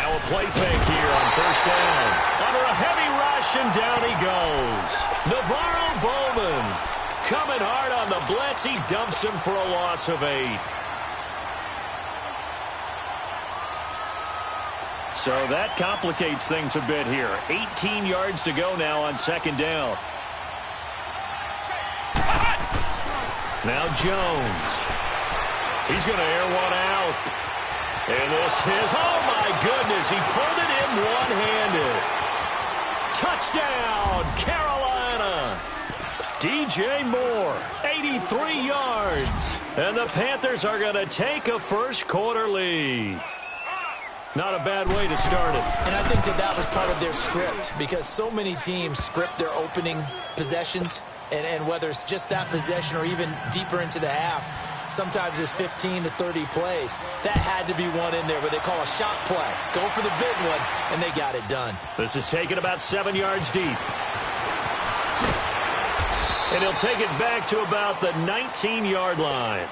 Now a play fake here on first down. Under a heavy rush, and down he goes. Navarro Bowman coming hard on the blitz. He dumps him for a loss of 8. So that complicates things a bit here. 18 yards to go now on second down. Now Jones. He's going to air one out. And this is, oh my goodness, he pulled it in one-handed. Touchdown, Carolina. DJ Moore, 83 yards. And the Panthers are going to take a first quarter lead. Not a bad way to start it. And I think that was part of their script, because so many teams script their opening possessions, and whether it's just that possession or even deeper into the half, sometimes it's 15 to 30 plays. That had to be one in there where they call a shot play. Go for the big one, and they got it done. This is taken about 7 yards deep. And he'll take it back to about the 19-yard line.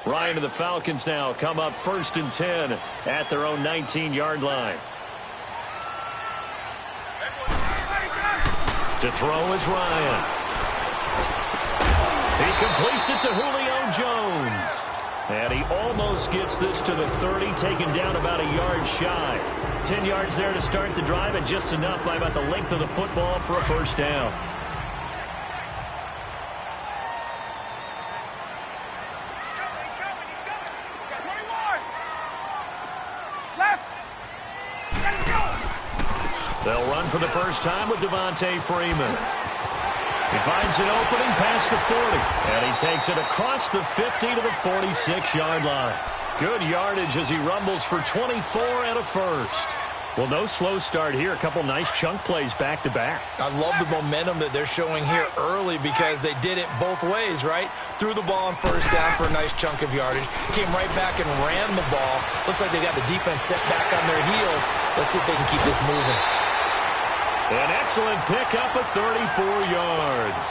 Ryan and the Falcons now come up 1st and 10 at their own 19-yard line. To throw is Ryan. He completes it to Julio Jones. And he almost gets this to the 30, taken down about a yard shy. 10 yards there to start the drive, and just enough by about the length of the football for a first down. They'll run for the first time with Devontae Freeman. He finds an opening past the 40. And he takes it across the 50 to the 46-yard line. Good yardage as he rumbles for 24 and a first. Well, no slow start here. A couple nice chunk plays back-to-back. I love the momentum that they're showing here early, because they did it both ways, right? Threw the ball on first down for a nice chunk of yardage. Came right back and ran the ball. Looks like they got the defense set back on their heels. Let's see if they can keep this moving. An excellent pickup of 34 yards.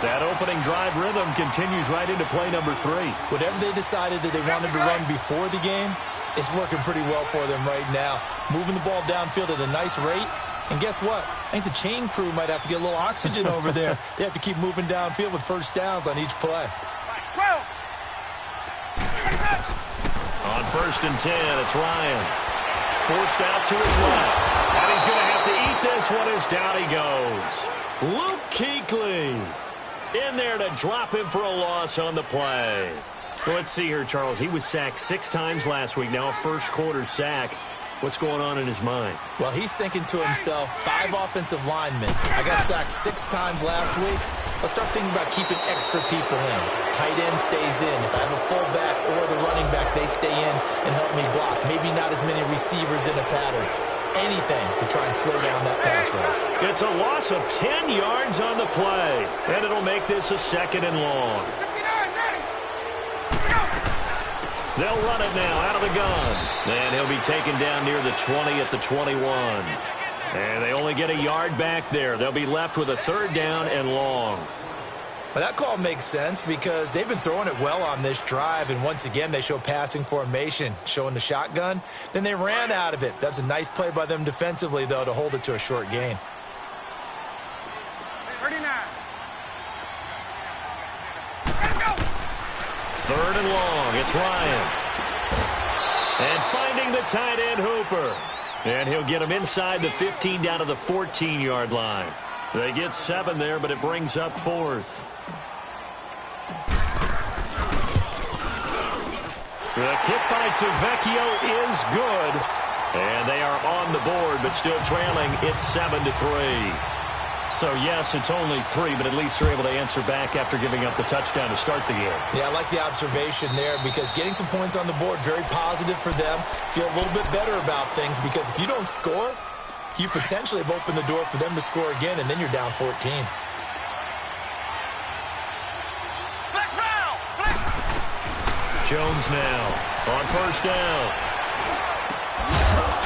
That opening drive rhythm continues right into play number 3. Whatever they decided that they wanted to run before the game, it's working pretty well for them right now. Moving the ball downfield at a nice rate. And guess what? I think the chain crew might have to get a little oxygen over there. They have to keep moving downfield with first downs on each play. On 1st and 10, it's Ryan. Forced out to his left. And he's going to have to eat this one as down he goes. Luke Kuechly in there to drop him for a loss on the play. Well, let's see here, Charles. He was sacked 6 times last week. Now a first quarter sack. What's going on in his mind? Well, he's thinking to himself, 5 offensive linemen. I got sacked 6 times last week. Let's start thinking about keeping extra people in. Tight end stays in. If I have a fullback or the running back, they stay in and help me block. Maybe not as many receivers in a pattern. Anything to try and slow down that pass rush. It's a loss of 10 yards on the play, and it'll make this a 2nd and long. They'll run it now out of the gun. And he'll be taken down near the 20 at the 21. And they only get a yard back there. They'll be left with a 3rd down and long. Well, that call makes sense, because they've been throwing it well on this drive, and once again they show passing formation, showing the shotgun. Then they ran out of it. That's a nice play by them defensively, though, to hold it to a short gain. 39. 3rd and long. It's Ryan. And finding the tight end, Hooper. And he'll get him inside the 15 down to the 14-yard line. They get 7 there, but it brings up 4th. The kick by Tavecchio is good. And they are on the board, but still trailing. It's 7-3. So, yes, it's only 3, but at least they're able to answer back after giving up the touchdown to start the game. Yeah, I like the observation there, because getting some points on the board, very positive for them. Feel a little bit better about things, because if you don't score, you potentially have opened the door for them to score again, and then you're down 14. Jones now on 1st down.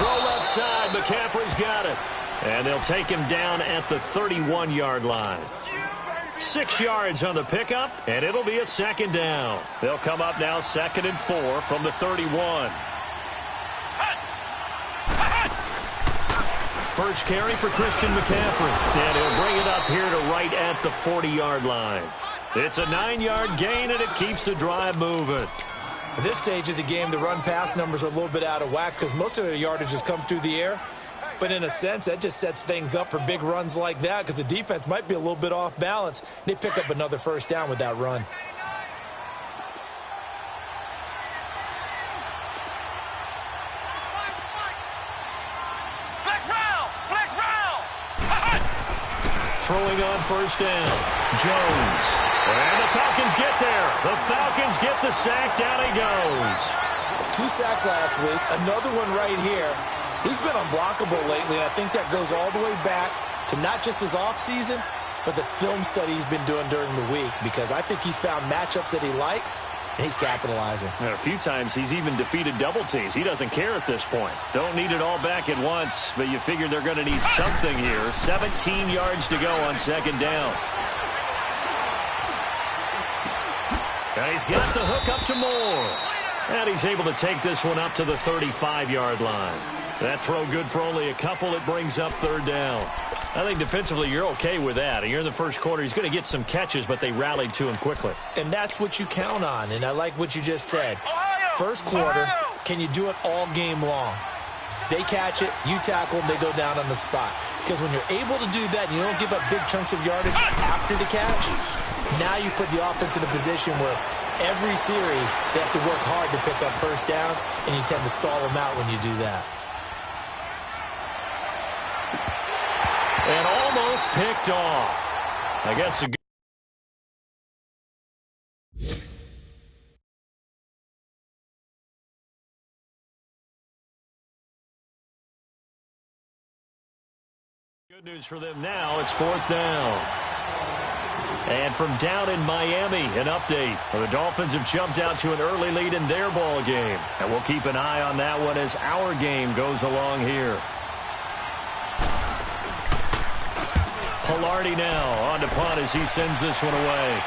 Throw left side. McCaffrey's got it. And they'll take him down at the 31-yard line. 6 yards on the pickup, and it'll be a second down. They'll come up now 2nd and 4 from the 31. First carry for Christian McCaffrey. And he'll bring it up here to right at the 40-yard line. It's a 9-yard gain, and it keeps the drive moving. At this stage of the game, the run-pass numbers are a little bit out of whack because most of the yardage has come through the air. But in a sense, that just sets things up for big runs like that because the defense might be a little bit off balance. They pick up another first down with that run. Throwing on first down. Jones. And the Falcons get there. The Falcons get the sack. Down he goes. 2 sacks last week. Another one right here. He's been unblockable lately, and I think that goes all the way back to not just his offseason, but the film study he's been doing during the week, because I think he's found matchups that he likes, and he's capitalizing. And a few times he's even defeated double teams. He doesn't care at this point. Don't need it all back at once, but you figure they're going to need something here. 17 yards to go on second down. And he's got the hook up to Moore. And he's able to take this one up to the 35-yard line. That throw good for only a couple. It brings up third down. I think defensively you're okay with that. You're in the first quarter. He's going to get some catches, but they rallied to him quickly. And that's what you count on, and I like what you just said. First quarter, can you do it all game long? They catch it, you tackle them, they go down on the spot. Because when you're able to do that and you don't give up big chunks of yardage after the catch, now you put the offense in a position where every series they have to work hard to pick up first downs, and you tend to stall them out when you do that. And almost picked off. I guess a good news for them now. It's 4th down. And from down in Miami, an update. The Dolphins have jumped out to an early lead in their ball game. And we'll keep an eye on that one as our game goes along here. Pilardi now on to punt as he sends this one away.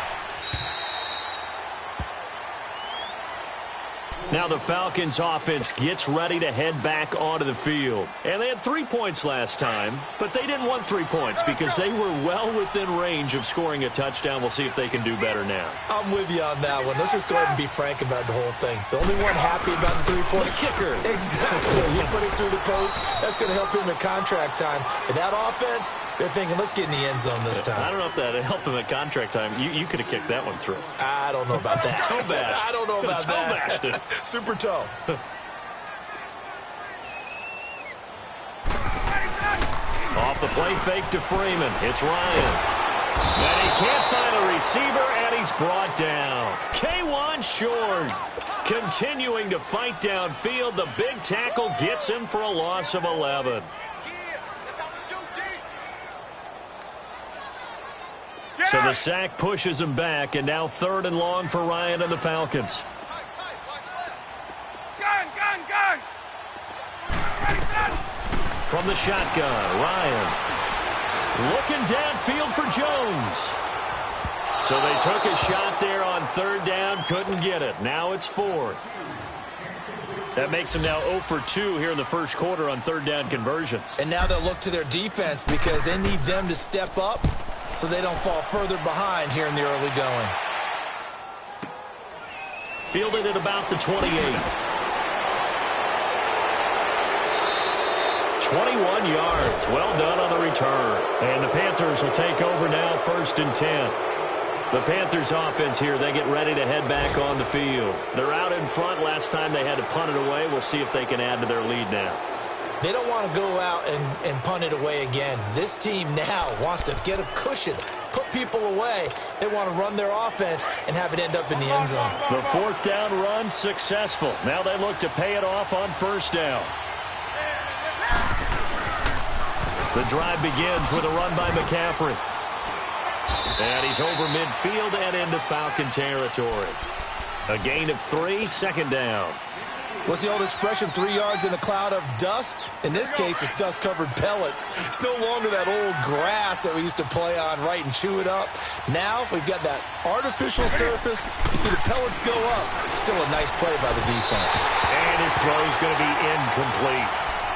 Now the Falcons offense gets ready to head back onto the field. And they had 3 points last time, but they didn't want 3 points because they were well within range of scoring a touchdown. We'll see if they can do better now. I'm with you on that one. Let's just go ahead and be frank about the whole thing. The only one happy about the 3-point kicker. Exactly. You put it through the post. That's going to help him in contract time. But that offense, they're thinking, let's get in the end zone this time. I don't know if that helped him at contract time. You could have kicked that one through. I don't know about that. Toe bash. I don't know about toe that. Bashed it. Super toe. Off the play fake to Freeman. It's Ryan. And he can't find a receiver, and he's brought down. K1 short. Continuing to fight downfield. The big tackle gets him for a loss of 11. So the sack pushes him back, and now 3rd and long for Ryan and the Falcons. Gun! From the shotgun, Ryan. Looking downfield for Jones. So they took a shot there on 3rd down, couldn't get it. Now it's 4th. That makes them now 0 for 2 here in the first quarter on 3rd down conversions. And now they'll look to their defense because they need them to step up so they don't fall further behind here in the early going. Fielded at about the 28. 21 yards. Well done on the return. And the Panthers will take over now, 1st and 10. The Panthers offense here, they get ready to head back on the field. They're out in front. Last time they had to punt it away. We'll see if they can add to their lead now. They don't want to go out and punt it away again. This team now wants to get a cushion, put people away. They want to run their offense and have it end up in the end zone. The 4th down run successful. Now they look to pay it off on 1st down. The drive begins with a run by McCaffrey. And he's over midfield and into Falcon territory. A gain of 3, 2nd down. What's the old expression, 3 yards in a cloud of dust? In this case, it's dust-covered pellets. It's no longer that old grass that we used to play on, right, and chew it up. Now we've got that artificial surface. You see the pellets go up. Still a nice play by the defense. And his throw's going to be incomplete.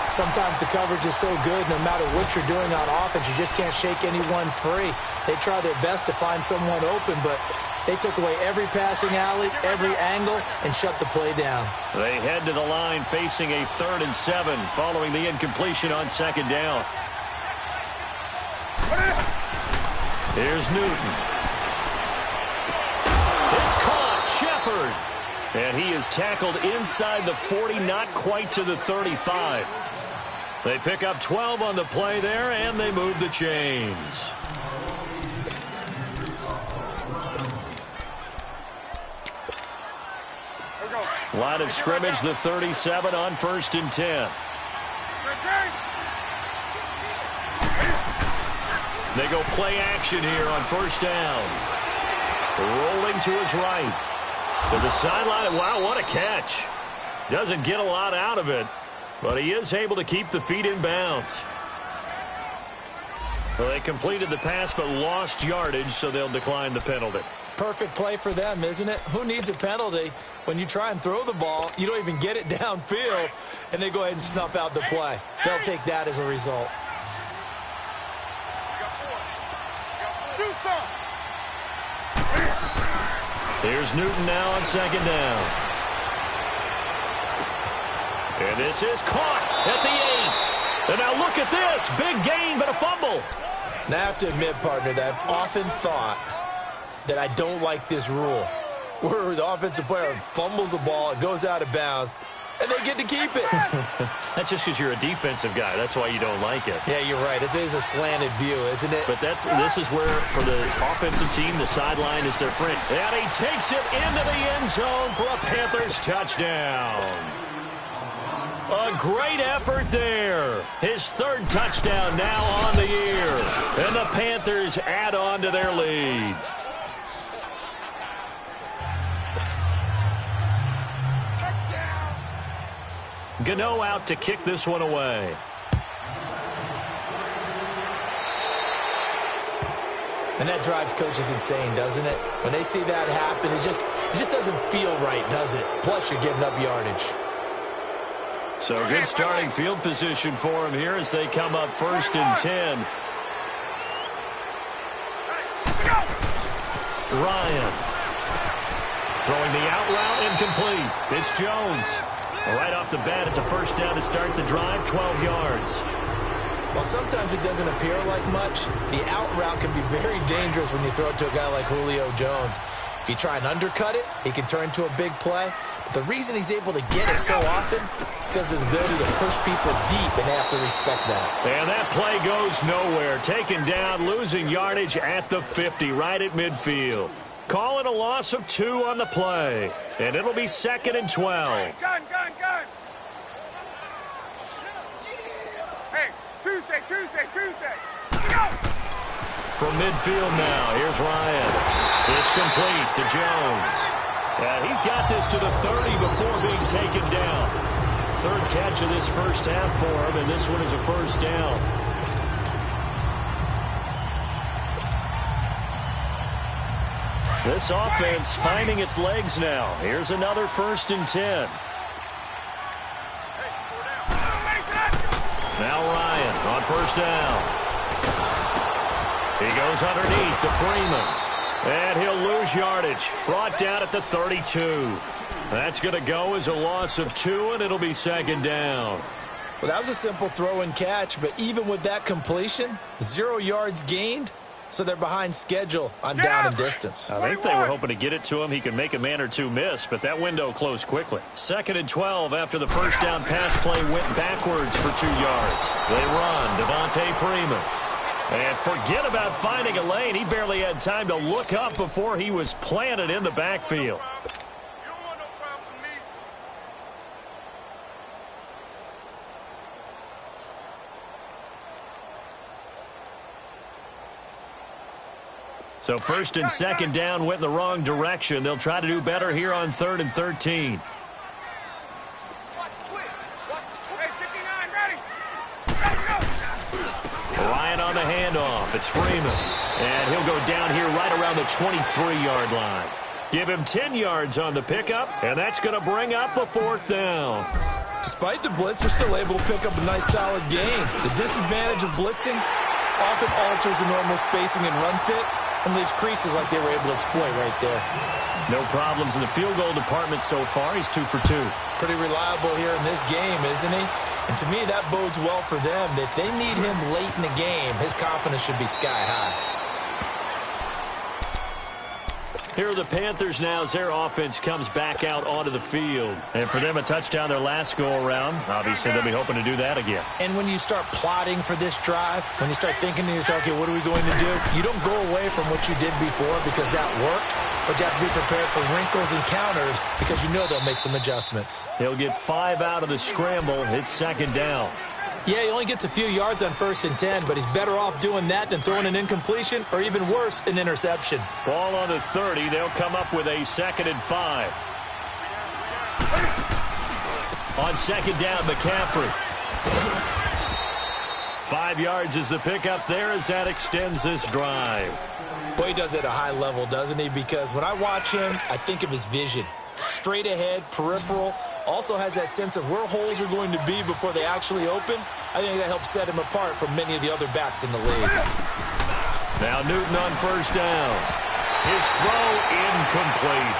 Sometimes the coverage is so good, no matter what you're doing on offense, you just can't shake anyone free. They try their best to find someone open, but they took away every passing alley, every angle, and shut the play down. They head to the line facing a 3rd and 7 following the incompletion on 2nd down. Here's Newton. It's caught. Shepard. And he is tackled inside the 40, not quite to the 35. They pick up 12 on the play there, and they move the chains. Line of scrimmage, the 37 on 1st and 10. They go play action here on 1st down. Rolling to his right. To the sideline. Wow, what a catch. Doesn't get a lot out of it, but he is able to keep the feet in bounds. Well, they completed the pass but lost yardage, so they'll decline the penalty. Perfect play for them, isn't it? Who needs a penalty when you try and throw the ball, you don't even get it downfield, and they go ahead and snuff out the play. They'll take that as a result. Here's Newton now on 2nd down. And this is caught at the 8. And now look at this. Big gain, but a fumble. Now, I have to admit, partner, that I've often thought that I don't like this rule, where the offensive player fumbles the ball, it goes out of bounds, and they get to keep it. That's just because you're a defensive guy. That's why you don't like it. Yeah, you're right. It is a slanted view, isn't it? But this is where, for the offensive team, the sideline is their friend. And he takes it into the end zone for a Panthers touchdown. A great effort there. His 3rd touchdown now on the year. And the Panthers add on to their lead. Gano out to kick this one away. And that drives coaches insane, doesn't it? When they see that happen, it just doesn't feel right, does it? Plus, you're giving up yardage. So good starting field position for him here as they come up 1st and 10. Ryan. Throwing the out route, incomplete. It's Jones. Right off the bat, it's a 1st down to start the drive, 12 yards. While sometimes it doesn't appear like much, the out route can be very dangerous when you throw it to a guy like Julio Jones. If you try and undercut it, he can turn into a big play. But the reason he's able to get it so often is because of his ability to push people deep, and they have to respect that. And that play goes nowhere. Taken down, losing yardage at the 50, right at midfield. Call it a loss of 2 on the play. And it'll be 2nd and 12. Gun. Hey, Tuesday. Go! From midfield now, here's Ryan. It's complete to Jones. And he's got this to the 30 before being taken down. 3rd catch of this 1st half for him, and this one is a 1st down. This offense finding its legs now. Here's another 1st and 10. Now Ryan on 1st down. He goes underneath to Freeman. And he'll lose yardage. Brought down at the 32. That's going to go as a loss of 2, and it'll be 2nd down. Well, that was a simple throw and catch, but even with that completion, 0 yards gained. So they're behind schedule on down and distance. I think they were hoping to get it to him. He could make a man or two miss, but that window closed quickly. 2nd and 12 after the 1st down pass play went backwards for 2 yards. They run. Devontae Freeman. And forget about finding a lane. He barely had time to look up before he was planted in the backfield. So 1st and 2nd down went in the wrong direction. They'll try to do better here on 3rd and 13. Freeman. And he'll go down here right around the 23-yard line. Give him 10 yards on the pickup, and that's going to bring up a 4th down. Despite the blitz, they're still able to pick up a nice, solid gain. The disadvantage of blitzing often alters the normal spacing and run fits and leaves creases like they were able to exploit right there. No problems in the field goal department so far. He's 2 for 2. Pretty reliable here in this game, isn't he? And to me, that bodes well for them. If they need him late in the game, his confidence should be sky high. Here are the Panthers now as their offense comes back out onto the field. And for them, a touchdown their last go-around. Obviously, they'll be hoping to do that again. And when you start plotting for this drive, when you start thinking to yourself, okay, what are we going to do? You don't go away from what you did before because that worked, but you have to be prepared for wrinkles and counters because you know they'll make some adjustments. He'll get 5 out of the scramble. It's 2nd down. Yeah, he only gets a few yards on 1st and 10, but he's better off doing that than throwing an incompletion or even worse, an interception. Ball on the 30. They'll come up with a 2nd and 5. On 2nd down, McCaffrey. 5 yards is the pickup there as that extends this drive. Boy, he does it at a high level, doesn't he? Because when I watch him, I think of his vision. Straight ahead, peripheral. Also has that sense of where holes are going to be before they actually open. I think that helps set him apart from many of the other backs in the league. Now Newton on 1st down. His throw incomplete.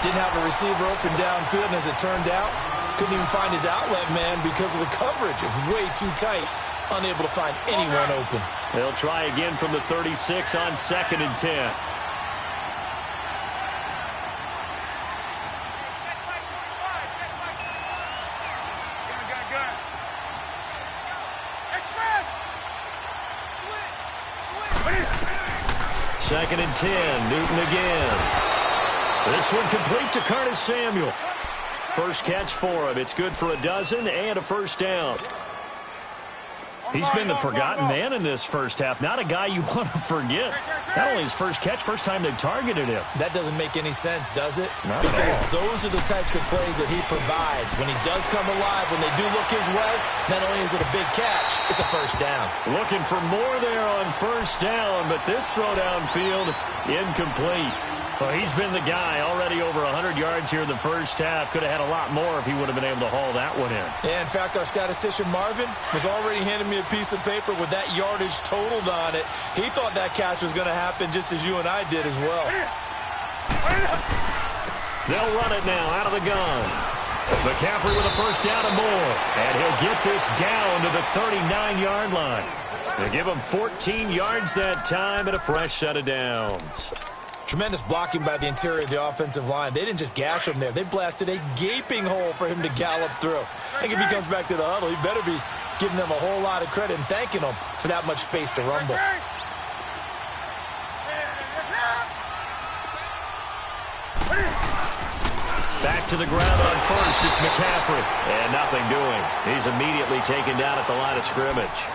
Didn't have a receiver open downfield, and as it turned out, couldn't even find his outlet man because of the coverage. It was way too tight. Unable to find anyone open. They'll try again from the 36 on 2nd and 10. Second and 10, Newton again. This one complete to Curtis Samuel. First catch for him. It's good for a dozen and a 1st down. He's been the forgotten man in this first half. Not a guy you want to forget. Not only his first catch, first time they've targeted him. That doesn't make any sense, does it? Not because at all. Those are the types of plays that he provides. When he does come alive, when they do look his way, not only is it a big catch, it's a 1st down. Looking for more there on 1st down, but this throw downfield, incomplete. Well, he's been the guy. Already over 100 yards here in the first half. Could have had a lot more if he would have been able to haul that one in. Yeah, in fact, our statistician Marvin was already handing me a piece of paper with that yardage totaled on it. He thought that catch was going to happen just as you and I did as well. They'll run it now out of the gun. McCaffrey with a 1st down and more. And he'll get this down to the 39-yard line. They give him 14 yards that time and a fresh set of downs. Tremendous blocking by the interior of the offensive line. They didn't just gash him there. They blasted a gaping hole for him to gallop through. I think if he comes back to the huddle, he better be giving them a whole lot of credit and thanking them for that much space to rumble. Back to the ground on 1st. It's McCaffrey. And nothing doing. He's immediately taken down at the line of scrimmage.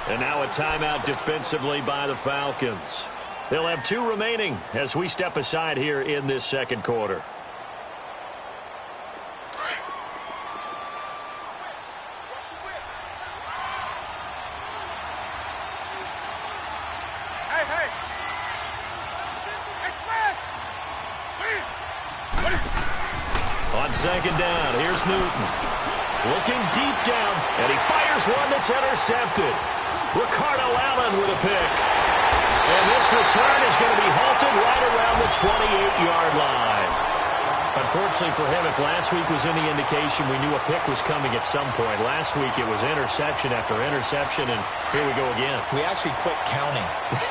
And now a timeout defensively by the Falcons. They'll have 2 remaining as we step aside here in this 2nd quarter. Hey! On 2nd down, here's Newton. Looking deep down, and he fires one that's intercepted. Ricardo Allen with a pick. And this return is going to be halted right around the 28-yard line. Unfortunately for him, if last week was any indication, we knew a pick was coming at some point. Last week it was interception after interception, and here we go again. We actually quit counting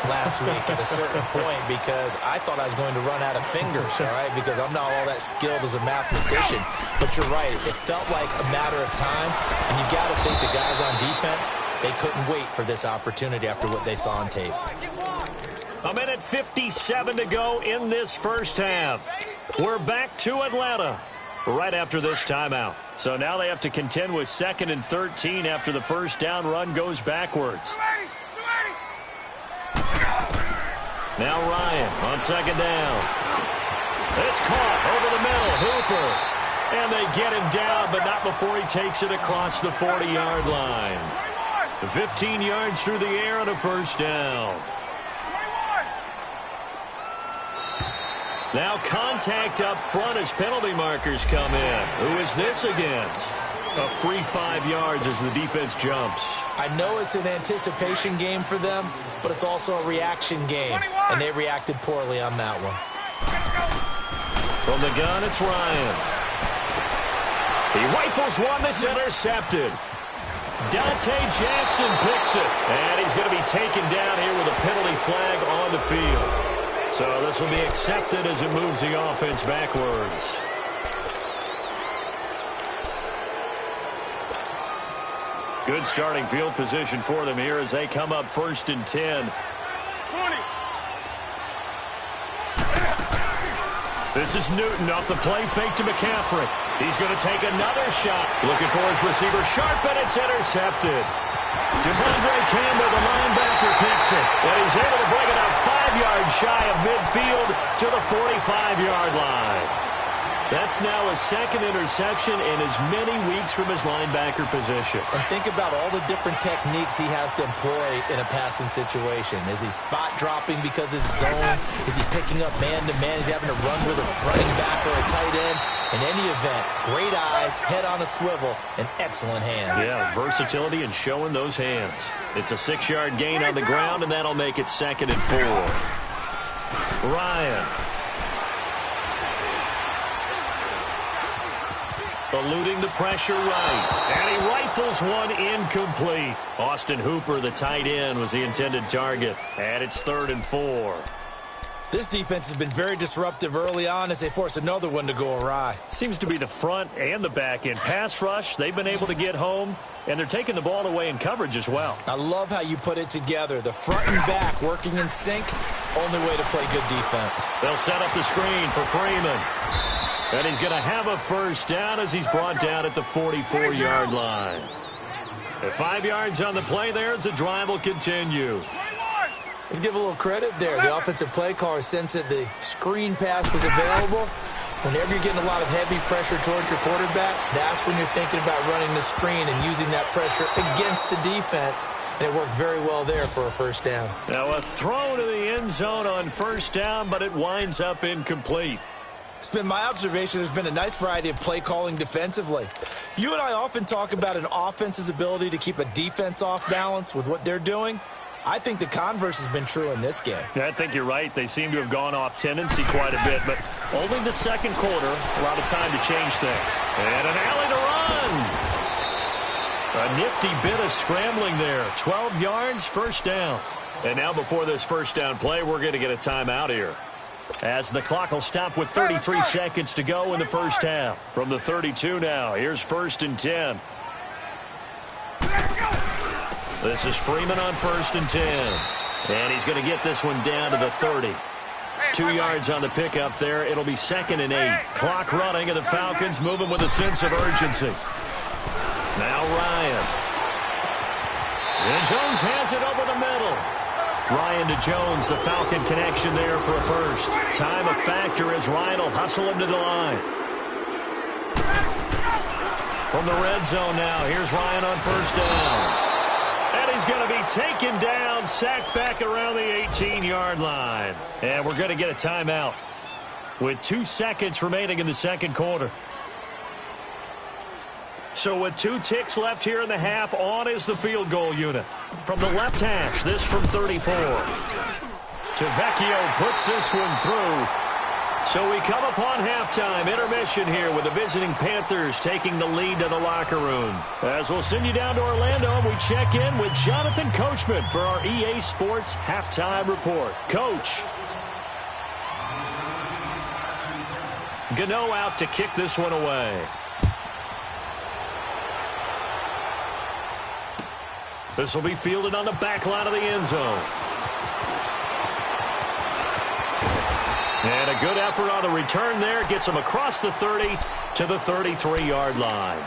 last week at a certain point because I thought I was going to run out of fingers, all right, because I'm not all that skilled as a mathematician. But you're right. It felt like a matter of time, and you got to think the guys on defense, they couldn't wait for this opportunity after what they saw on tape. A minute 57 to go in this first half. We're back to Atlanta right after this timeout. So now they have to contend with 2nd and 13 after the 1st down run goes backwards. Now Ryan on 2nd down. It's caught over the middle. Hooper. And they get him down, but not before he takes it across the 40-yard line. 15 yards through the air and a first down. 21. Now contact up front as penalty markers come in. Who is this against? A free 5 yards as the defense jumps. I know it's an anticipation game for them, but it's also a reaction game, 21. and they reacted poorly on that one. From the gun, it's Ryan. He rifles one that's intercepted. Dante Jackson picks it, and he's going to be taken down here with a penalty flag on the field. So this will be accepted as it moves the offense backwards. Good starting field position for them here as they come up 1st and 10. 20. This is Newton off the play fake to McCaffrey. He's going to take another shot. Looking for his receiver Sharp, and it's intercepted. Devondre Campbell, the linebacker, picks it. And he's able to bring it up 5 yards shy of midfield to the 45-yard line. That's now a second interception in as many weeks from his linebacker position. And think about all the different techniques he has to employ in a passing situation. Is he spot dropping because it's zone? Is he picking up man-to-man? Is he having to run with a running back or a tight end? In any event, great eyes, head on a swivel, and excellent hands. Yeah, versatility and showing those hands. It's a 6-yard gain on the ground, and that'll make it 2nd and 4. Ryan. Eluding the pressure right. And he rifles one incomplete. Austin Hooper, the tight end, was the intended target. And it's 3rd and 4. This defense has been very disruptive early on as they force another one to go awry. Seems to be the front and the back end. Pass rush, they've been able to get home, and they're taking the ball away in coverage as well. I love how you put it together. The front and back working in sync, only way to play good defense. They'll set up the screen for Freeman. And he's going to have a first down as he's brought down at the 44-yard line. At 5 yards on the play there as the drive will continue. Let's give a little credit there. The offensive play caller sensed that the screen pass was available. Whenever you're getting a lot of heavy pressure towards your quarterback, that's when you're thinking about running the screen and using that pressure against the defense. And it worked very well there for a first down. Now a throw to the end zone on first down, but it winds up incomplete. It's been my observation there's been a nice variety of play calling defensively. You and I often talk about an offense's ability to keep a defense off balance with what they're doing. I think the converse has been true in this game. Yeah, I think you're right. They seem to have gone off tendency quite a bit, but only the second quarter, a lot of time to change things. And an alley to run. A nifty bit of scrambling there. 12 yards, first down. And now before this first down play, we're going to get a timeout here, as the clock will stop with 33 seconds to go in the first half. From the 32 now, here's 1st and 10. This is Freeman on 1st and 10. And he's going to get this one down to the 30. 2 yards on the pickup there. It'll be 2nd and 8. Clock running, and the Falcons moving with a sense of urgency. Now Ryan. And Jones has it over the middle. Ryan to Jones, the Falcon connection there for a first. Time a factor as Ryan will hustle him to the line. From the red zone now, here's Ryan on first down. And he's going to be taken down, sacked back around the 18-yard line. And we're going to get a timeout with 2 seconds remaining in the second quarter. So with 2 ticks left here in the half, on is the field goal unit. From the left hash, this from 34. Tavecchio puts this one through. So we come upon halftime, intermission here with the visiting Panthers taking the lead to the locker room. As we'll send you down to Orlando, and we check in with Jonathan Coachman for our EA Sports Halftime Report. Coach. Gano out to kick this one away. This will be fielded on the back line of the end zone. And a good effort on the return there. Gets him across the 30 to the 33-yard line.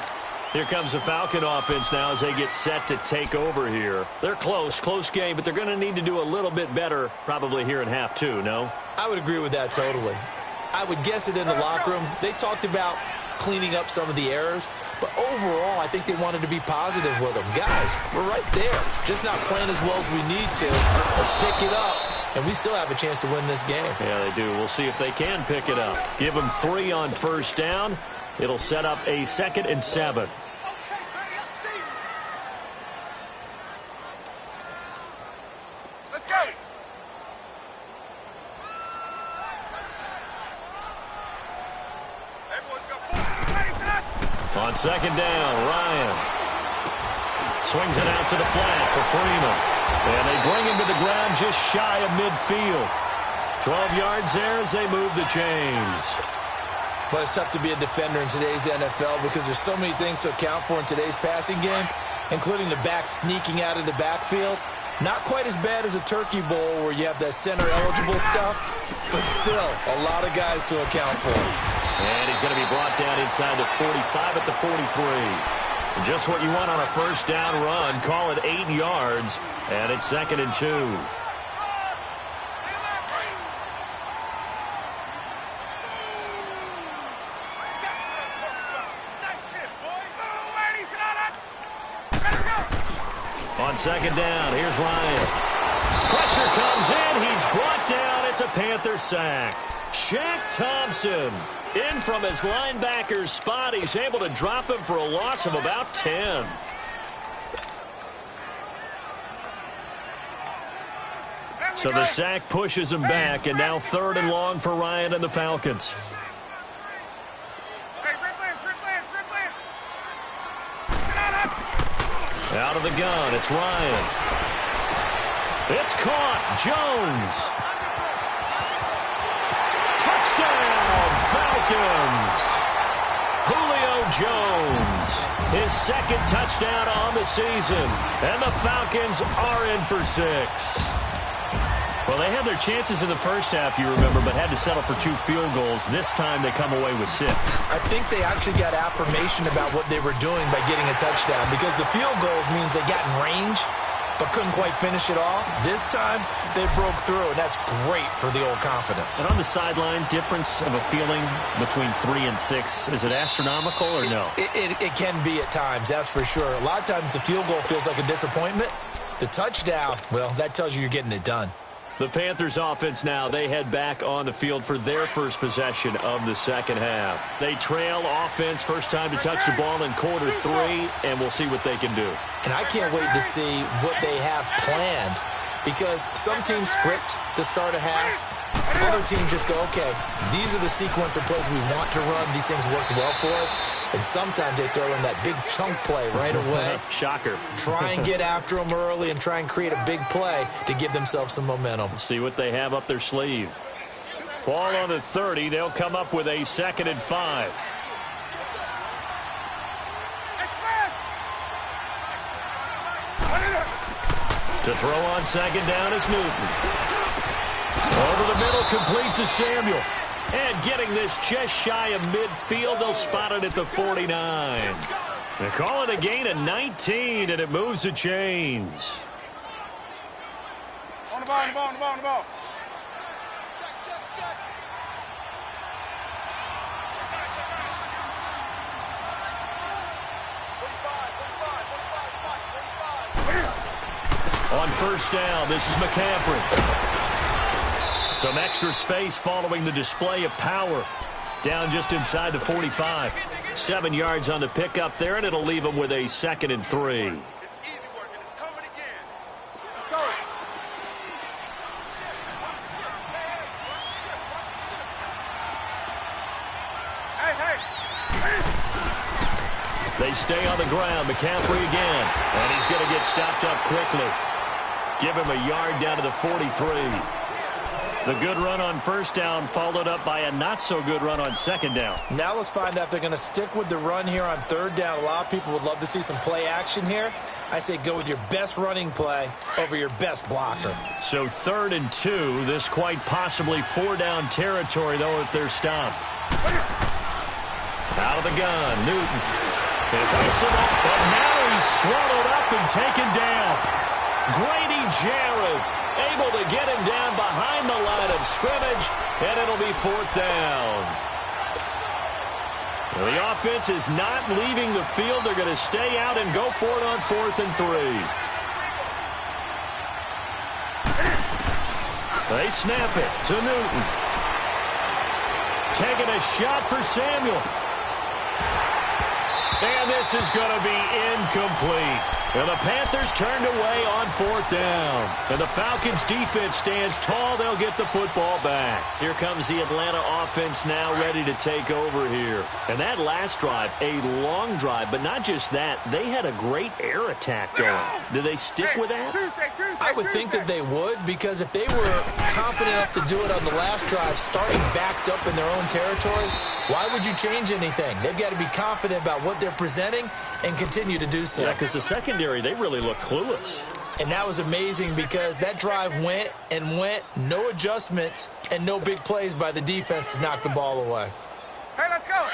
Here comes the Falcon offense now as they get set to take over here. They're close game, but they're going to need to do a little bit better probably here in half 2, no? I would agree with that totally. I would guess it in the locker room. They talked about cleaning up some of the errors. But overall, I think they wanted to be positive with them. Guys, we're right there. Just not playing as well as we need to. Let's pick it up, and we still have a chance to win this game. Yeah, they do. We'll see if they can pick it up. Give them 3 on first down. It'll set up a 2nd and 7. Let's go. On 2nd down, Ryan swings it out to the flat for Freeman. And they bring him to the ground just shy of midfield. 12 yards there as they move the chains. Well, it's tough to be a defender in today's NFL because there's so many things to account for in today's passing game, including the back sneaking out of the backfield. Not quite as bad as a turkey bowl where you have that center-eligible stuff, but still a lot of guys to account for. And he's going to be brought down inside the 45 at the 43. Just what you want on a first down run. Call it 8 yards, and it's 2nd and 2. On 2nd down, here's Ryan. Pressure comes in. He's brought down. It's a Panther sack. Shaq Thompson in from his linebacker's spot. He's able to drop him for a loss of about 10. So the sack pushes him back, and now 3rd and long for Ryan and the Falcons. Out of the gun, it's Ryan. It's caught. Jones. Touchdown, Falcons. Julio Jones. His 2nd touchdown on the season. And the Falcons are in for 6. Well, they had their chances in the first half, you remember, but had to settle for 2 field goals. This time they come away with 6. I think they actually got affirmation about what they were doing by getting a touchdown because the field goals means they got in range but couldn't quite finish it off. This time they broke through, and that's great for the old confidence. And on the sideline, difference of a feeling between 3 and 6, is it astronomical or no? It can be at times, that's for sure. A lot of times the field goal feels like a disappointment. The touchdown, well, that tells you you're getting it done. The Panthers offense now, they head back on the field for their first possession of the second half. They trail offense, first time to touch the ball in quarter 3, and we'll see what they can do. And I can't wait to see what they have planned because some teams script to start a half. Other teams just go, okay, these are the sequence of plays we want to run. These things worked well for us. And sometimes they throw in that big chunk play right away. Shocker. Try and get after them early and try and create a big play to give themselves some momentum. See what they have up their sleeve. Ball on the 30. They'll come up with a 2nd and 5. To throw on 2nd down is Newton. Over the middle, complete to Samuel. And getting this just shy of midfield, they'll spot it at the 49. They call it a gain of 19, and it moves the chains. On the ball, on the ball, on the ball, on the ball. On first down, this is McCaffrey. Some extra space following the display of power. Down just inside the 45. 7 yards on the pickup there, and it'll leave them with a 2nd and 3. They stay on the ground. McCaffrey again. And he's going to get stopped up quickly. Give him a yard down to the 43. The good run on first down followed up by a not-so-good run on 2nd down. Now let's find out if they're going to stick with the run here on 3rd down. A lot of people would love to see some play action here. I say go with your best running play over your best blocker. So 3rd and 2. This quite possibly 4-down territory, though, if they're stopped. Out of the gun, Newton. It fights him up, and now he's swallowed up and taken down. Grady Jarrett able to get him down behind the line of scrimmage, and it'll be 4th down. Well, the offense is not leaving the field. They're going to stay out and go for it on 4th and 3. They snap it to Newton. Taking a shot for Samuel. And this is going to be incomplete. And the Panthers turned away on 4th down. And the Falcons' defense stands tall. They'll get the football back. Here comes the Atlanta offense now ready to take over here. And that last drive, a long drive, but not just that. They had a great air attack going. Do they stick with that? I would think that they would, because if they were confident enough to do it on the last drive, starting backed up in their own territory, why would you change anything? They've got to be confident about what they're presenting and continue to do so. Yeah, because the secondary, they really look clueless. And that was amazing because that drive went and went, no adjustments, and no big plays by the defense to knock the ball away. Hey, let's go.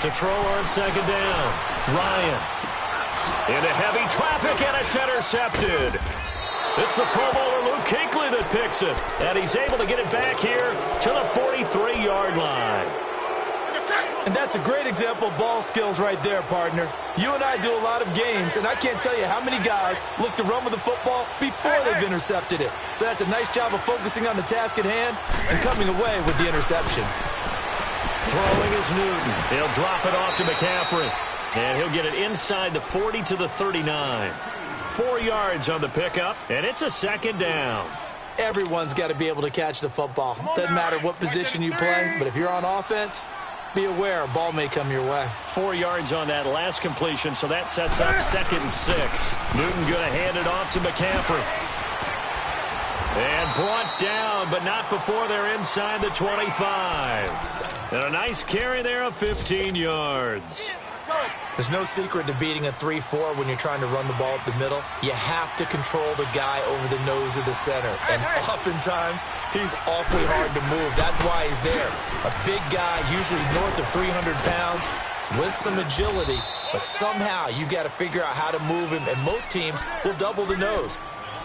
To throw on 2nd down. Ryan. Into heavy traffic, and it's intercepted. It's the Pro Bowler Luke Kuechly that picks it. And he's able to get it back here to the 43-yard line. And that's a great example of ball skills right there, partner. You and I do a lot of games, and I can't tell you how many guys look to run with the football before they've intercepted it. So that's a nice job of focusing on the task at hand and coming away with the interception. Throwing is Newton. He'll drop it off to McCaffrey. And he'll get it inside the 40 to the 39. 4 yards on the pickup, and it's a 2nd down. Everyone's got to be able to catch the football. Doesn't matter what position you play, but if you're on offense, be aware a ball may come your way. 4 yards on that last completion, so that sets up 2nd and 6. Newton going to hand it off to McCaffrey. And brought down, but not before they're inside the 25. And a nice carry there of 15 yards. There's no secret to beating a 3-4 when you're trying to run the ball up the middle. You have to control the guy over the nose of the center. And oftentimes, he's awfully hard to move. That's why he's there. A big guy, usually north of 300 pounds, with some agility. But somehow, you've got to figure out how to move him. And most teams will double the nose.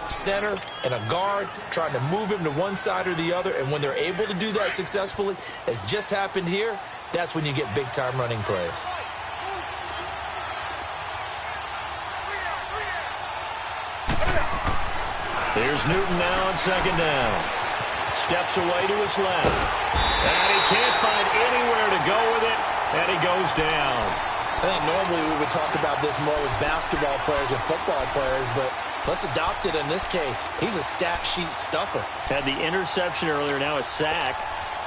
Center and a guard trying to move him to one side or the other. And when they're able to do that successfully, as just happened here, that's when you get big-time running plays. Here's Newton now on 2nd down. Steps away to his left. And he can't find anywhere to go with it, and he goes down. I think normally we would talk about this more with basketball players and football players, but let's adopt it in this case. He's a stat sheet stuffer. Had the interception earlier, now a sack.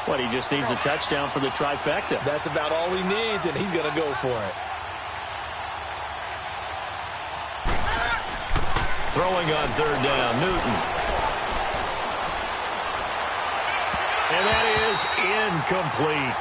What, he just needs a touchdown for the trifecta. That's about all he needs, and he's going to go for it. Throwing on 3rd down, Newton. And that is incomplete.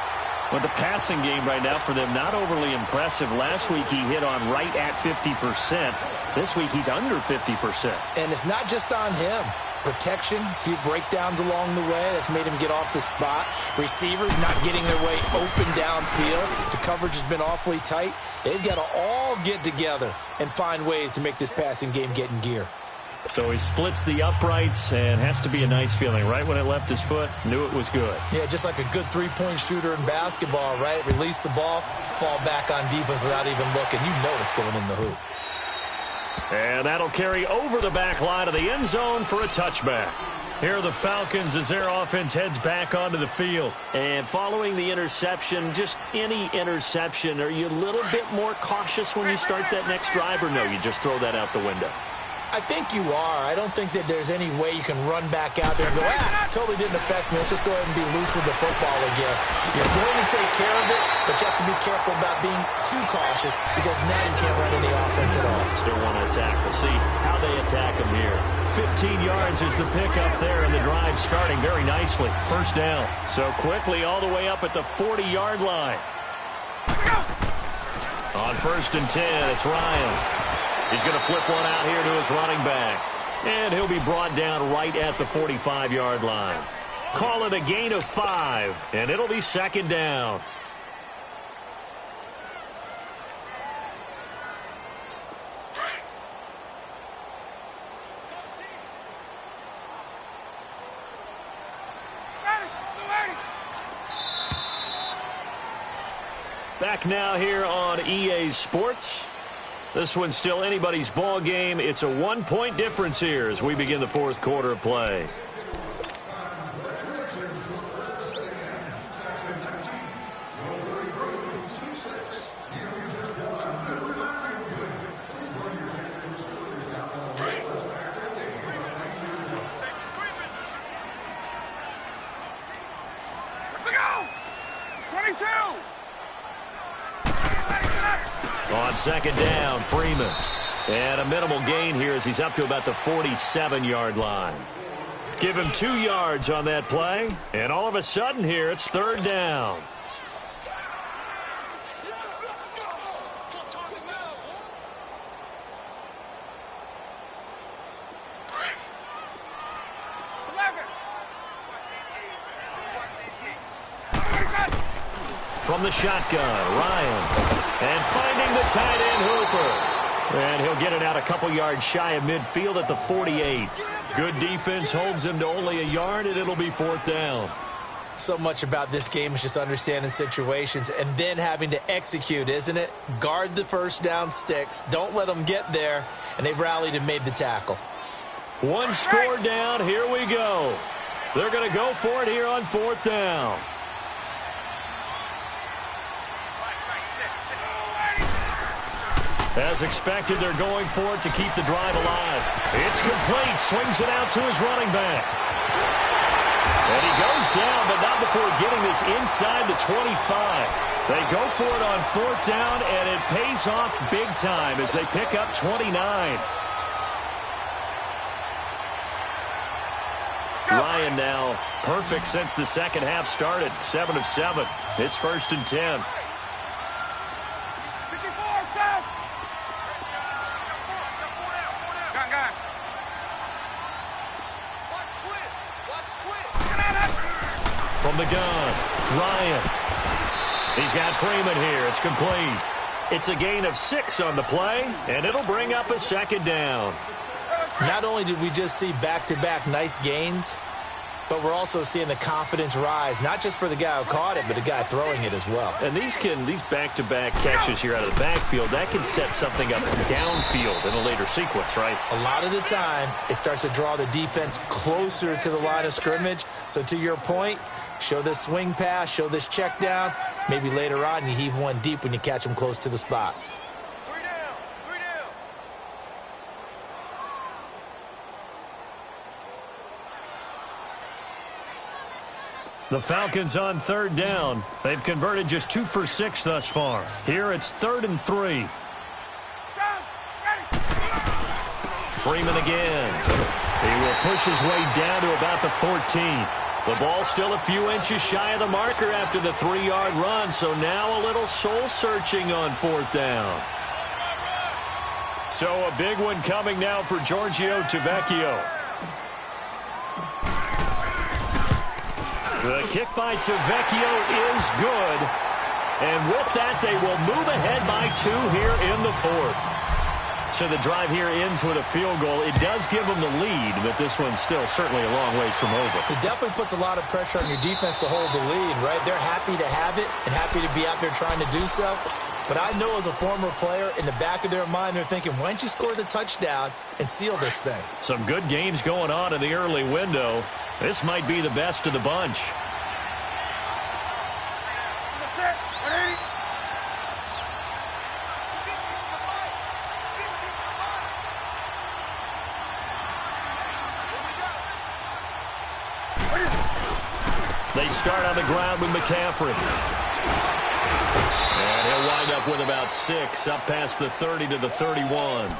But the passing game right now for them, not overly impressive. Last week he hit on right at 50%. This week he's under 50%. And it's not just on him. Protection, a few breakdowns along the way. That's made him get off the spot. Receivers not getting their way open downfield. The coverage has been awfully tight. They've got to all get together and find ways to make this passing game get in gear. So he splits the uprights, and has to be a nice feeling. Right when it left his foot, knew it was good. Yeah, just like a good three-point shooter in basketball, right? Release the ball, fall back on defense without even looking. You know it's going in the hoop. And that'll carry over the back line of the end zone for a touchback. Here are the Falcons as their offense heads back onto the field. And following the interception, just any interception, are you a little bit more cautious when you start that next drive, or no, you just throw that out the window? I think you are. I don't think that there's any way you can run back out there and go, totally didn't affect me. Let's just go ahead and be loose with the football again. You're going to take care of it, but you have to be careful about being too cautious because now you can't run any offense at all. Still want to attack. We'll see how they attack them here. 15 yards is the pickup there, and the drive starting very nicely. 1st down. So quickly all the way up at the 40-yard line. On 1st and 10, it's Ryan. He's going to flip one out here to his running back. And he'll be brought down right at the 45-yard line. Call it a gain of 5, and it'll be 2nd down. Back now here on EA Sports. This one's still anybody's ball game. It's a 1-point difference here as we begin the fourth quarter of play. On second down, Freeman. And a minimal gain here as he's up to about the 47-yard line. Give him 2 yards on that play. And all of a sudden here, it's third down. From the shotgun, Ryan. And finding the tight end, Hooper. And he'll get it out a couple yards shy of midfield at the 48. Good defense holds him to only a yard, and it'll be fourth down. So much about this game is just understanding situations and then having to execute, isn't it? Guard the first down sticks. Don't let them get there. And they've rallied and made the tackle. One score down. Here we go. They're going to go for it here on fourth down. As expected, they're going for it to keep the drive alive. It's complete. Swings it out to his running back. And he goes down, but not before getting this inside the 25. They go for it on fourth down, and it pays off big time as they pick up 29. Ryan now perfect since the second half started. 7 of 7. It's first and 10. From the gun, Ryan. He's got Freeman here. It's complete. It's a gain of 6 on the play, and it'll bring up a second down. Not only did we just see back-to-back nice gains, but we're also seeing the confidence rise, not just for the guy who caught it, but the guy throwing it as well. And these back-to-back catches here out of the backfield, that can set something up downfield in a later sequence, right? A lot of the time, it starts to draw the defense closer to the line of scrimmage. So to your point, show this swing pass, show this check down. Maybe later on you heave one deep when you catch them close to the spot. The Falcons on third down. They've converted just 2 for 6 thus far. Here it's 3rd and 3. Freeman again. He will push his way down to about the 14. The ball still a few inches shy of the marker after the 3-yard run, so now a little soul-searching on fourth down. So a big one coming now for Giorgio Tavecchio. The kick by Tavecchio is good. And with that, they will move ahead by 2 here in the fourth. So the drive here ends with a field goal. It does give them the lead, but this one's still certainly a long ways from over. It definitely puts a lot of pressure on your defense to hold the lead, right? They're happy to have it and happy to be out there trying to do so. But I know as a former player, in the back of their mind, they're thinking, why don't you score the touchdown and seal this thing? Some good games going on in the early window. This might be the best of the bunch. They start on the ground with McCaffrey. And he'll wind up with about 6 up past the 30 to the 31.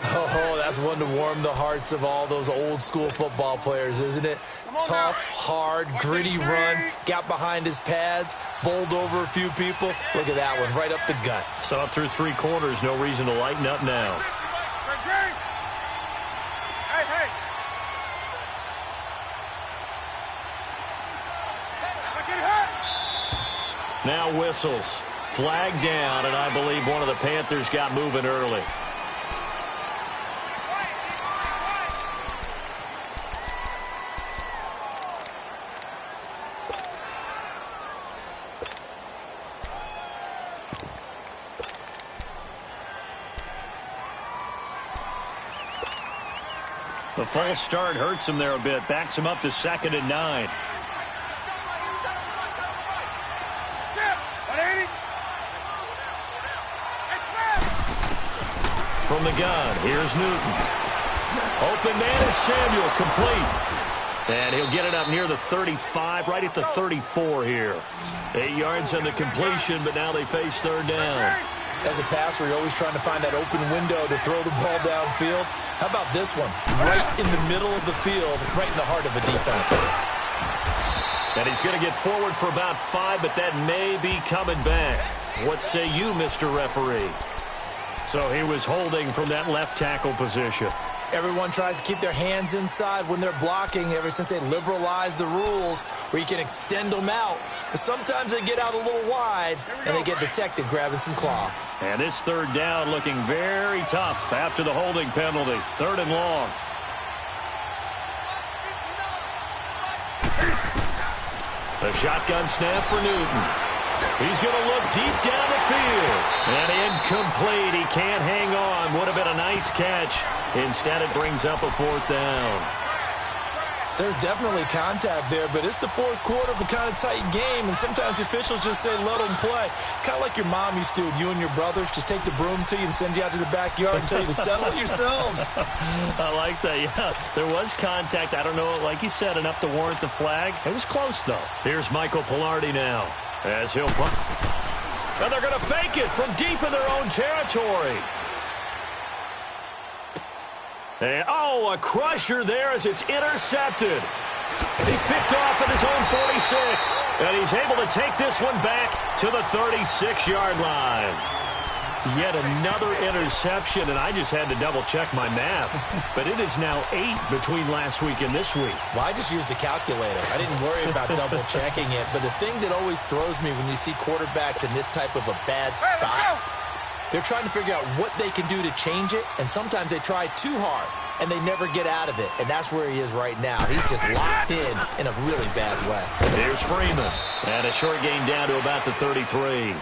Oh, that's one to warm the hearts of all those old school football players, isn't it? Tough, hard, gritty run, got behind his pads, bowled over a few people. Look at that one, right up the gut. So up through 3 quarters, no reason to lighten up now. Now whistles. Flag down, and I believe one of the Panthers got moving early. The false start hurts him there a bit. Backs him up to 2nd and 9. From the gun, here's Newton. Open man is Samuel, complete. And he'll get it up near the 35, right at the 34 here. 8 yards on the completion, but now they face 3rd down. As a passer, you're always trying to find that open window to throw the ball downfield. How about this one? Right in the middle of the field, right in the heart of a defense. And he's going to get forward for about 5, but that may be coming back. What say you, Mr. Referee? So he was holding from that left tackle position. Everyone tries to keep their hands inside when they're blocking ever since they liberalized the rules where you can extend them out. But sometimes they get out a little wide and they get detected grabbing some cloth. And this 3rd down looking very tough after the holding penalty. 3rd and long. A shotgun snap for Newton. He's going to look deep down the field. And incomplete. He can't hang on. Would have been a nice catch. Instead, it brings up a 4th down. There's definitely contact there, but it's the 4th quarter of a kind of tight game, and sometimes the officials just say let them play. Kind of like your mom used to with you and your brothers. Just take the broom to you and send you out to the backyard and tell you to settle it yourselves. I like that, yeah. There was contact. I don't know, like you said, enough to warrant the flag. It was close, though. Here's Michael Pilardi now as he'll punt. And they're going to fake it from deep in their own territory. And, oh, a crusher there as it's intercepted. He's picked off at his own 46. And he's able to take this one back to the 36-yard line. Yet another interception, and I just had to double-check my math. But it is now 8 between last week and this week. Well, I just used a calculator. I didn't worry about double-checking it. But the thing that always throws me when you see quarterbacks in this type of a bad spot, they're trying to figure out what they can do to change it, and sometimes they try too hard, and they never get out of it. And that's where he is right now. He's just locked in a really bad way. Here's Freeman, and a short gain down to about the 33.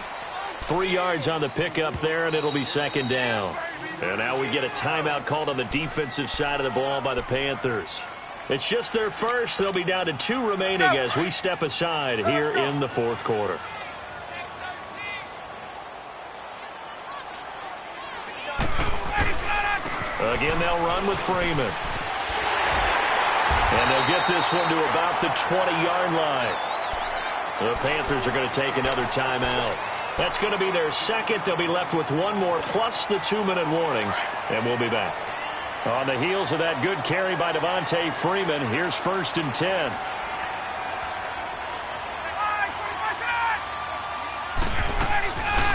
3 yards on the pickup there, and it'll be 2nd down. And now we get a timeout called on the defensive side of the ball by the Panthers. It's just their first. They'll be down to 2 remaining as we step aside here in the 4th quarter. Again, they'll run with Freeman. And they'll get this one to about the 20-yard line. The Panthers are going to take another timeout. That's going to be their 2nd. They'll be left with 1 more plus the 2-minute warning. And we'll be back. On the heels of that good carry by Devontae Freeman, here's 1st and 10.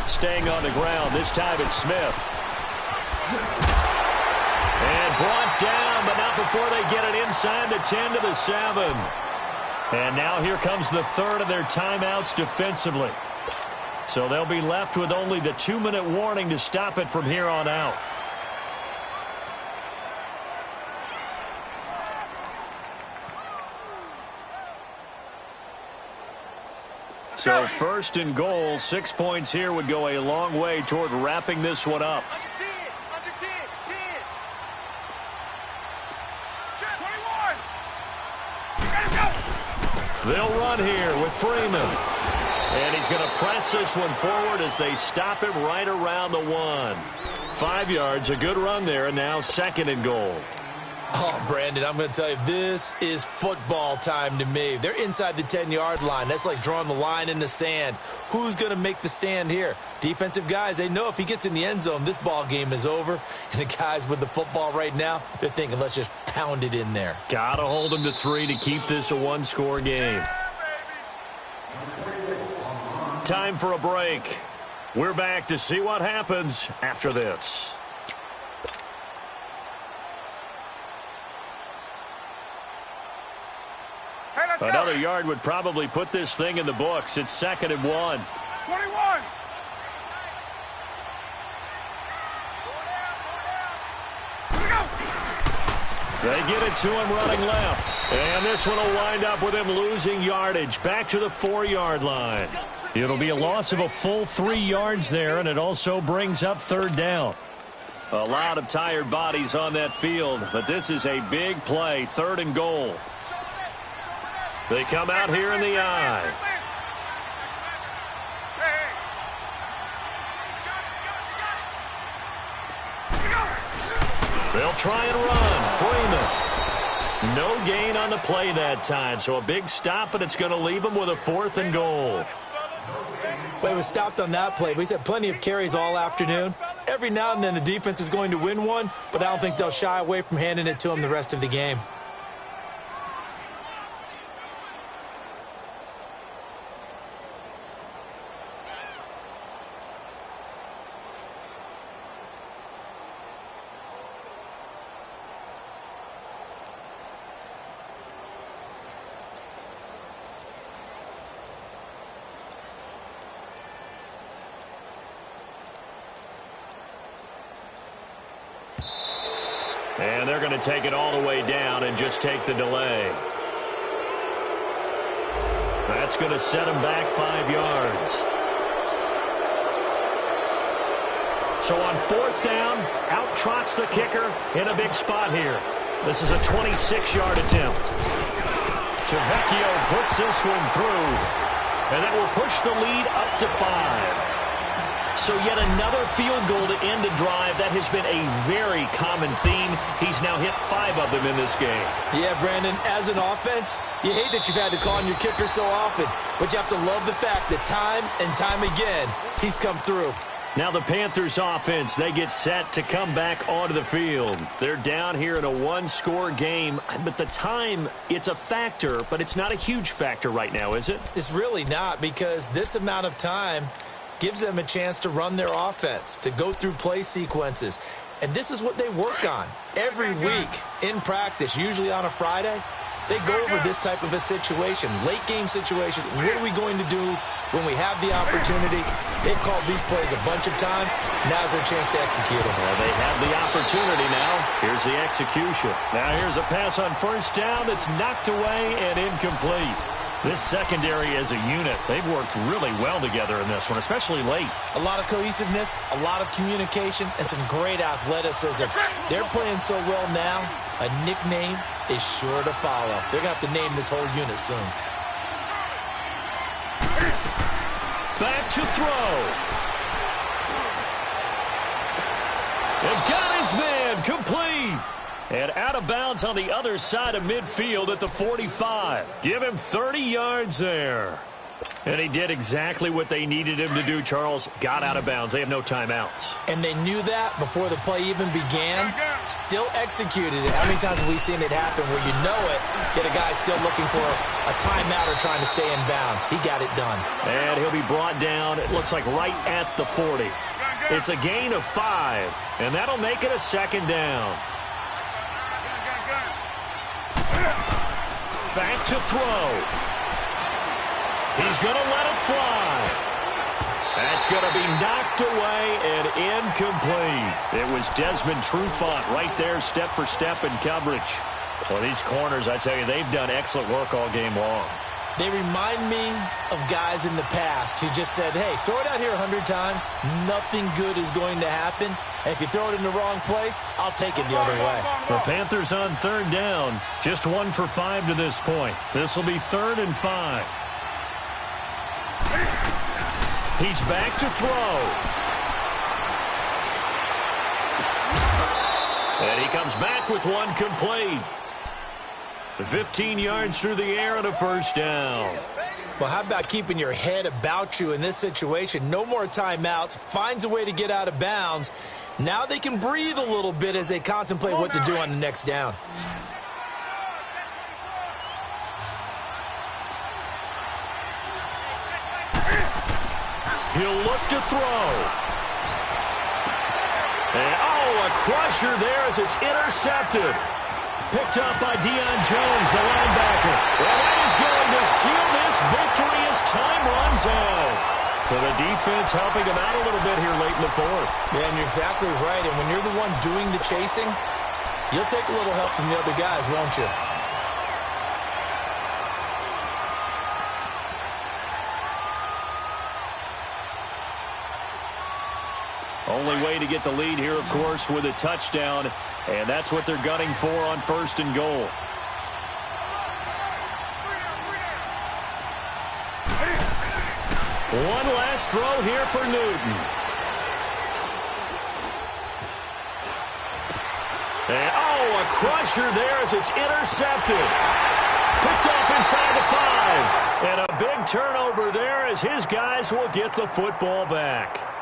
Staying on the ground. This time it's Smith. And brought down, but not before they get it inside the 10 to the 7. And now here comes the 3rd of their timeouts defensively. So they'll be left with only the 2-minute warning to stop it from here on out. So 1st and goal, 6 points here would go a long way toward wrapping this one up. They'll run here with Freeman. And he's going to press this one forward as they stop him right around the 1. 5 yards, a good run there, and now 2nd and goal. Oh, Brandon, I'm going to tell you, this is football time to me. They're inside the 10-yard line. That's like drawing the line in the sand. Who's going to make the stand here? Defensive guys, they know if he gets in the end zone, this ball game is over. And the guys with the football right now, they're thinking, let's just pound it in there. Got to hold them to 3 to keep this a 1-score game. Time for a break. We're back to see what happens after this. Another yard would probably put this thing in the books. It's 2nd and 1. 21. They get it to him running left. And this one will wind up with him losing yardage. Back to the 4-yard line. It'll be a loss of a full 3 yards there, and it also brings up 3rd down. A lot of tired bodies on that field, but this is a big play, 3rd and goal. They come out here in the I. They'll try and run. Freeman. No gain on the play that time, so a big stop, and it's going to leave them with a 4th and goal. Well, he was stopped on that play, but he's had plenty of carries all afternoon. Every now and then the defense is going to win one, but I don't think they'll shy away from handing it to him the rest of the game. And they're going to take it all the way down and just take the delay. That's going to set them back 5 yards. So on 4th down, out trots the kicker in a big spot here. This is a 26-yard attempt. Tavecchio puts this one through, and that will push the lead up to 5. So yet another field goal to end a drive. That has been a very common theme. He's now hit 5 of them in this game. Yeah, Brandon, as an offense, you hate that you've had to call on your kicker so often, but you have to love the fact that time and time again, he's come through. Now the Panthers offense, they get set to come back onto the field. They're down here in a 1-score game, but the time, it's a factor, but it's not a huge factor right now, is it? It's really not, because this amount of time gives them a chance to run their offense, to go through play sequences. And this is what they work on every week in practice, usually on a Friday. They go over this type of a situation, late game situation. What are we going to do when we have the opportunity? They've called these plays a bunch of times. Now's their chance to execute them. Well, they have the opportunity now. Here's the execution. Now here's a pass on 1st down that's knocked away and incomplete. This secondary as a unit, they've worked really well together in this one, especially late. A lot of cohesiveness, a lot of communication, and some great athleticism. They're playing so well now, a nickname is sure to follow. They're going to have to name this whole unit soon. Back to throw. And got his man complete. And out of bounds on the other side of midfield at the 45. Give him 30 yards there. And he did exactly what they needed him to do, Charles. Got out of bounds. They have no timeouts. And they knew that before the play even began. Still executed it. How many times have we seen it happen where you know it, yet a guy's still looking for a timeout or trying to stay in bounds? He got it done. And he'll be brought down, it looks like right at the 40. It's a gain of 5, and that'll make it a 2nd down. Back to throw. He's going to let it fly. That's going to be knocked away and incomplete. It was Desmond Trufant right there, step for step in coverage. Well, these corners, I tell you, they've done excellent work all game long. They remind me of guys in the past who just said, hey, throw it out here 100 times. Nothing good is going to happen. And if you throw it in the wrong place, I'll take it the other way. The Panthers on 3rd down. Just 1 for 5 to this point. This will be 3rd and 5. He's back to throw. And he comes back with one complete. 15 yards through the air and a 1st down. Well, how about keeping your head about you in this situation? No more timeouts. Finds a way to get out of bounds. Now they can breathe a little bit as they contemplate what to do on the next down. He'll look to throw. And, a crusher there as it's intercepted. Picked up by Deion Jones, the linebacker. Well, that is going to seal this victory as time runs out. So the defense helping him out a little bit here late in the 4th. Yeah, and you're exactly right. And when you're the one doing the chasing, you'll take a little help from the other guys, won't you? Only way to get the lead here, of course, with a touchdown. And that's what they're gunning for on 1st and goal. One last throw here for Newton. And, oh, a crusher there as it's intercepted. Picked off inside the 5. And a big turnover there as his guys will get the football back.